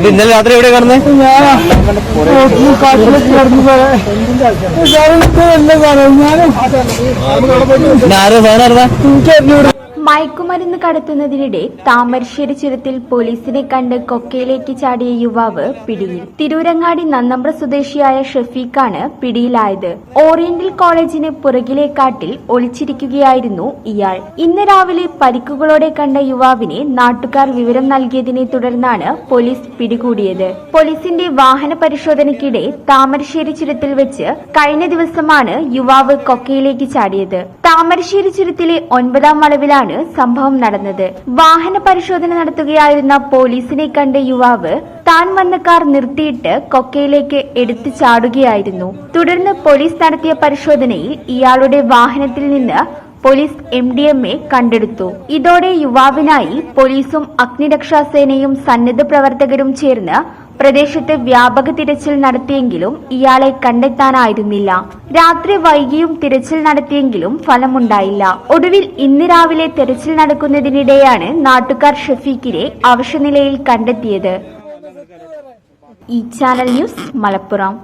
ഇന്നലെ രാത്രി എവിടെ കിടന്നേ? ആരോ സാധനം മയക്കുമരുന്ന് കടത്തുന്നതിനിടെ താമരശ്ശേരി ചുരത്തിൽ പോലീസിനെ കണ്ട് കൊക്കയിലേക്ക് ചാടിയ യുവാവ് പിടിയിൽ. തിരൂരങ്ങാടി നന്നമ്പ്ര സ്വദേശിയായ ഷഫീഖാണ് പിടിയിലായത്. ഓറിയന്റൽ കോളേജിന് പുറകിലെ കാട്ടിൽ ഒളിച്ചിരിക്കുകയായിരുന്നു ഇയാൾ. ഇന്ന് രാവിലെ പരിക്കുകളോടെ കണ്ട യുവാവിനെ നാട്ടുകാർ വിവരം നൽകിയതിനെ തുടർന്നാണ് പോലീസ് പിടികൂടിയത്. പോലീസിന്റെ വാഹന പരിശോധനയ്ക്കിടെ താമരശ്ശേരി ചുരത്തിൽ വെച്ച് കഴിഞ്ഞ ദിവസമാണ് യുവാവ് കൊക്കയിലേക്ക് ചാടിയത്. താമരശ്ശേരി ചുരത്തിലെ 9ാം വളവിലാണ് സംഭവം നടന്നത്. വാഹന പരിശോധന നടത്തുകയായിരുന്ന പോലീസിനെ കണ്ട യുവാവ് താൻ വന്ന കാർ നിർത്തിയിട്ട് കൊക്കയിലേക്ക് എടുത്തു ചാടുകയായിരുന്നു. തുടർന്ന് പോലീസ് നടത്തിയ പരിശോധനയിൽ ഇയാളുടെ വാഹനത്തിൽ നിന്ന് പോലീസ് MDMA കണ്ടെടുത്തു. ഇതോടെ യുവാവിനായി പോലീസും അഗ്നിരക്ഷാസേനയും സന്നദ്ധ പ്രവർത്തകരും ചേർന്ന് പ്രദേശത്ത് വ്യാപക തിരച്ചിൽ നടത്തിയെങ്കിലും ഇയാളെ കണ്ടെത്താനായിരുന്നില്ല. രാത്രി വൈകിയും തിരച്ചിൽ നടത്തിയെങ്കിലും ഫലമുണ്ടായില്ല. ഒടുവിൽ ഇന്ന് രാവിലെ തെരച്ചിൽ നടക്കുന്നതിനിടെയാണ് നാട്ടുകാർ ഷഫീഖിനെ അവശനിലയിൽ കണ്ടെത്തിയത്. ഈ ചാനൽ ന്യൂസ് മലപ്പുറം.